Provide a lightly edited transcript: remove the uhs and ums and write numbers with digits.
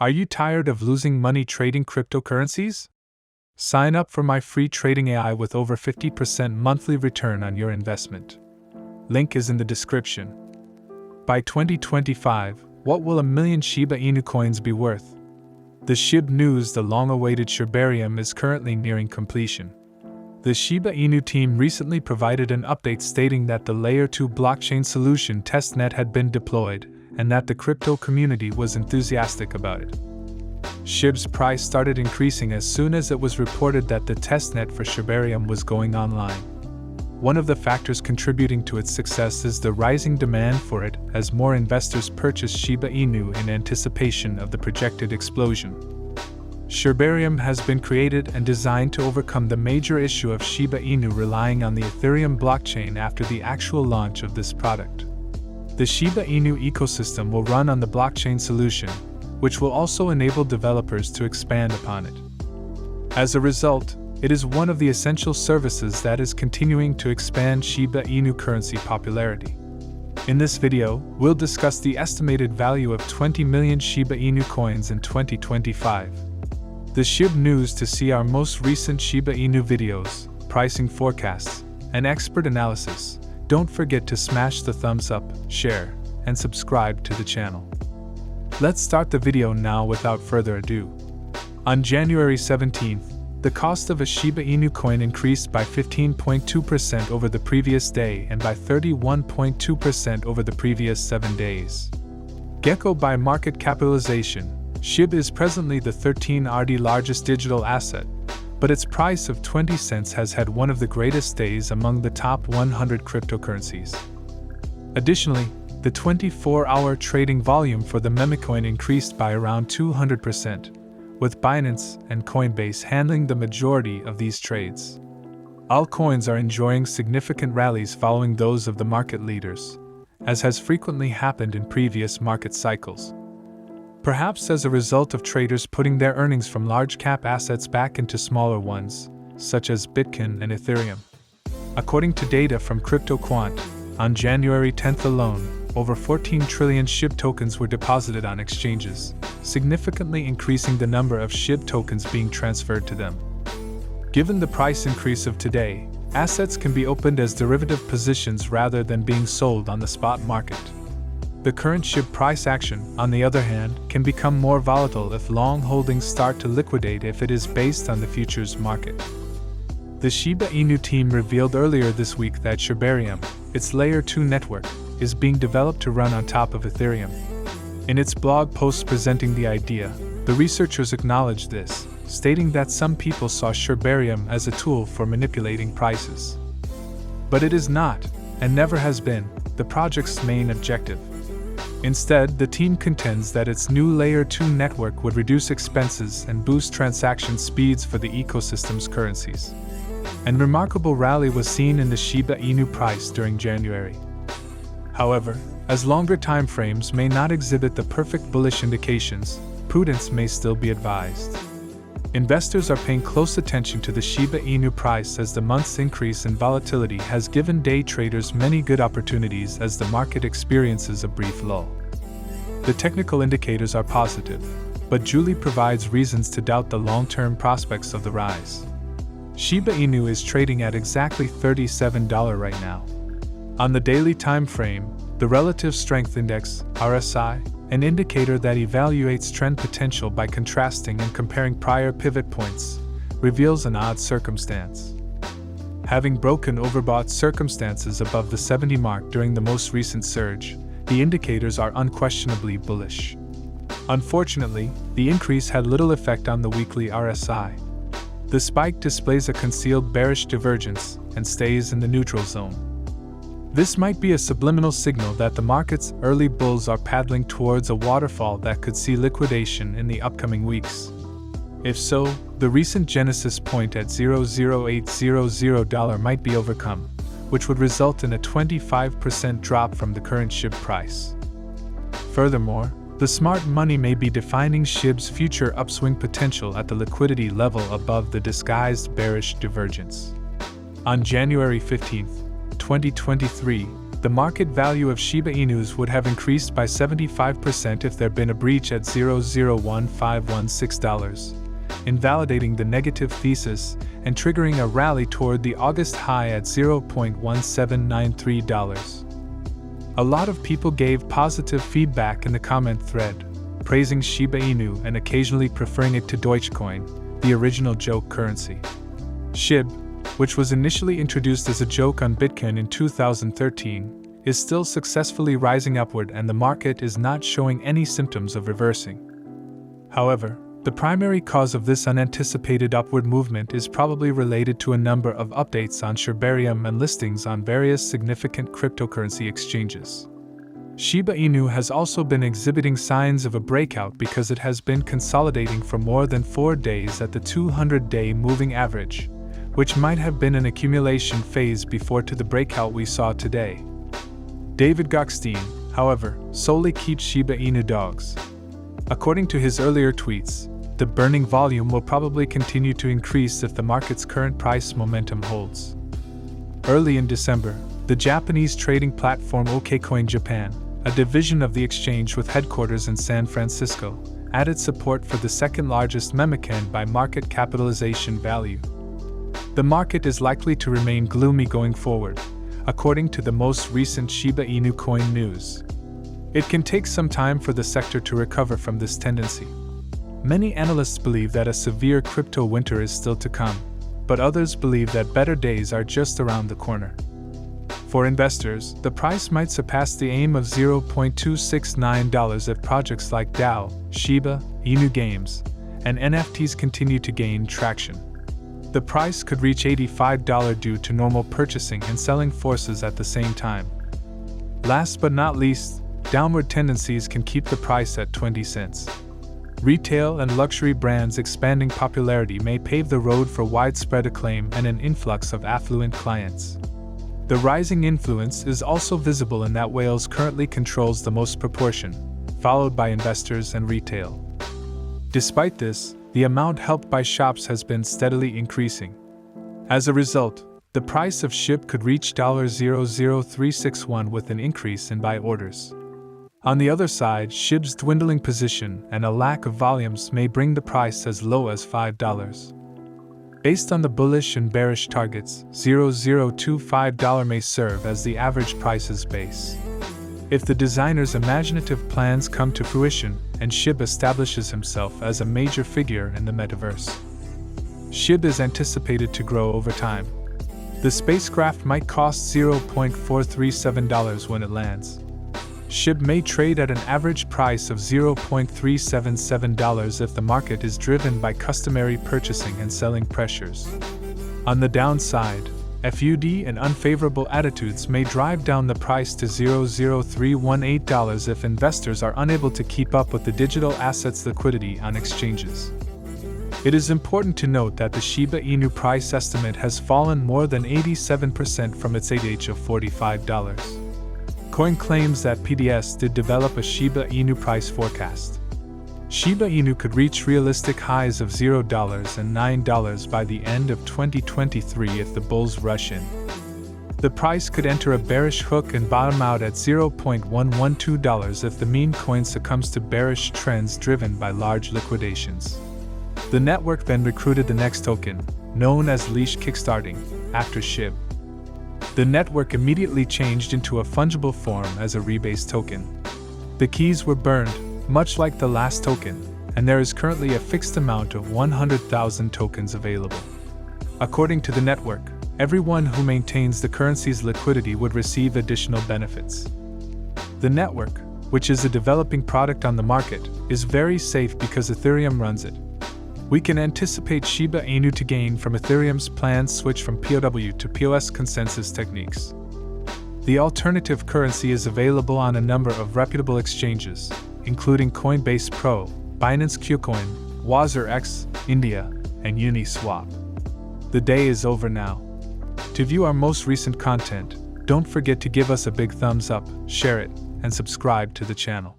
Are you tired of losing money trading cryptocurrencies? Sign up for my free trading AI with over 50% monthly return on your investment. Link is in the description. By 2025, what will 1 million Shiba Inu coins be worth? The Shib news, the long-awaited Shibarium, is currently nearing completion. The Shiba Inu team recently provided an update stating that the Layer 2 blockchain solution testnet had been deployed and that the crypto community was enthusiastic about it. Shib's price started increasing as soon as it was reported that the testnet for Shibarium was going online. One of the factors contributing to its success is the rising demand for it as more investors purchase Shiba Inu in anticipation of the projected explosion. Shibarium has been created and designed to overcome the major issue of Shiba Inu relying on the Ethereum blockchain after the actual launch of this product. The Shiba Inu ecosystem will run on the blockchain solution, which will also enable developers to expand upon it. As a result, it is one of the essential services that is continuing to expand Shiba Inu currency popularity. In this video, we'll discuss the estimated value of 20 million Shiba Inu coins in 2025. The Shib news to see our most recent Shiba Inu videos, pricing forecasts, and expert analysis. Don't forget to smash the thumbs up, share, and subscribe to the channel. Let's start the video now without further ado. On January 17th, the cost of a Shiba Inu coin increased by 15.2% over the previous day and by 31.2% over the previous 7 days. Gecko by market capitalization, Shib is presently the 13th largest digital asset, but its price of 20 cents has had one of the greatest days among the top 100 cryptocurrencies. Additionally, the 24-hour trading volume for the memecoin increased by around 200%. With Binance and Coinbase handling the majority of these trades. Altcoins are enjoying significant rallies following those of the market leaders, as has frequently happened in previous market cycles. Perhaps as a result of traders putting their earnings from large-cap assets back into smaller ones, such as Bitcoin and Ethereum. According to data from CryptoQuant, on January 10th alone, over 14 trillion Shib tokens were deposited on exchanges, significantly increasing the number of Shib tokens being transferred to them. Given the price increase of today, assets can be opened as derivative positions rather than being sold on the spot market. The current Shib price action, on the other hand, can become more volatile if long holdings start to liquidate if it is based on the futures market. The Shiba Inu team revealed earlier this week that Shibarium, its Layer 2 network, is being developed to run on top of Ethereum. In its blog post presenting the idea, the researchers acknowledged this, stating that some people saw Shibarium as a tool for manipulating prices. But it is not, and never has been, the project's main objective. Instead, the team contends that its new Layer 2 network would reduce expenses and boost transaction speeds for the ecosystem's currencies. An remarkable rally was seen in the Shiba Inu price during January. However, as longer time frames may not exhibit the perfect bullish indications, prudence may still be advised. Investors are paying close attention to the Shiba Inu price as the month's increase in volatility has given day traders many good opportunities as the market experiences a brief lull. The technical indicators are positive, but Julie provides reasons to doubt the long-term prospects of the rise. Shiba Inu is trading at exactly $37 right now. On the daily time frame, the Relative Strength Index, RSI, an indicator that evaluates trend potential by contrasting and comparing prior pivot points, reveals an odd circumstance. Having broken overbought circumstances above the 70 mark during the most recent surge, the indicators are unquestionably bullish. Unfortunately, the increase had little effect on the weekly RSI. The spike displays a concealed bearish divergence and stays in the neutral zone. This might be a subliminal signal that the market's early bulls are paddling towards a waterfall that could see liquidation in the upcoming weeks. If so, the recent genesis point at $0.0800 might be overcome, which would result in a 25% drop from the current Shib price. Furthermore, the smart money may be defining Shib's future upswing potential at the liquidity level above the disguised bearish divergence. On January 15, 2023, The market value of Shiba Inus would have increased by 75% if there'd been a breach at $0.01516, invalidating the negative thesis and triggering a rally toward the August high at $0.1793. A lot of people gave positive feedback in the comment thread, praising Shiba Inu and occasionally preferring it to Dogecoin, the original joke currency. Shib, which was initially introduced as a joke on Bitcoin in 2013, is still successfully rising upward and the market is not showing any symptoms of reversing. However, the primary cause of this unanticipated upward movement is probably related to a number of updates on Shibarium and listings on various significant cryptocurrency exchanges. Shiba Inu has also been exhibiting signs of a breakout because it has been consolidating for more than 4 days at the 200-day moving average, which might have been an accumulation phase before to the breakout we saw today. David Gokhshtein, however, solely keeps Shiba Inu dogs. According to his earlier tweets, the burning volume will probably continue to increase if the market's current price momentum holds. Early in December, the Japanese trading platform OKCoin Japan, a division of the exchange with headquarters in San Francisco, added support for the second-largest memacan by market capitalization value. The market is likely to remain gloomy going forward, according to the most recent Shiba Inu Coin news. It can take some time for the sector to recover from this tendency. Many analysts believe that a severe crypto winter is still to come, but others believe that better days are just around the corner. For investors, the price might surpass the aim of $0.269 if projects like DAO, Shiba Inu Games, and NFTs continue to gain traction. The price could reach $85 due to normal purchasing and selling forces at the same time. Last but not least, downward tendencies can keep the price at 20 cents. Retail and luxury brands' expanding popularity may pave the road for widespread acclaim and an influx of affluent clients. The rising influence is also visible in that Wales currently controls the most proportion, followed by investors and retail. Despite this, the amount helped by shops has been steadily increasing. As a result, the price of Shib could reach $0.00361 with an increase in buy orders. On the other side, Shib's dwindling position and a lack of volumes may bring the price as low as $5. Based on the bullish and bearish targets, $0.025 may serve as the average price's base. If the designer's imaginative plans come to fruition and Shib establishes himself as a major figure in the metaverse, Shib is anticipated to grow over time. The spacecraft might cost $0.437 when it lands. Shib may trade at an average price of $0.377 if the market is driven by customary purchasing and selling pressures. On the downside, FUD and unfavorable attitudes may drive down the price to $0.0318 if investors are unable to keep up with the digital assets liquidity on exchanges. It is important to note that the Shiba Inu price estimate has fallen more than 87% from its ADH of $45. Coin claims that PDS did develop a Shiba Inu price forecast. Shiba Inu could reach realistic highs of $0 and $9 by the end of 2023 if the bulls rush in. The price could enter a bearish hook and bottom out at $0.112 if the meme coin succumbs to bearish trends driven by large liquidations. The network then recruited the next token, known as Leash Kickstarting, after Shib. The network immediately changed into a fungible form as a rebase token. The keys were burned, much like the last token, and there is currently a fixed amount of 100,000 tokens available. According to the network, everyone who maintains the currency's liquidity would receive additional benefits. The network, which is a developing product on the market, is very safe because Ethereum runs it. We can anticipate Shiba Inu to gain from Ethereum's planned switch from POW to POS consensus techniques. The alternative currency is available on a number of reputable exchanges, including Coinbase Pro, Binance Qcoin, WazirX, India, and Uniswap. The day is over now. To view our most recent content, don't forget to give us a big thumbs up, share it, and subscribe to the channel.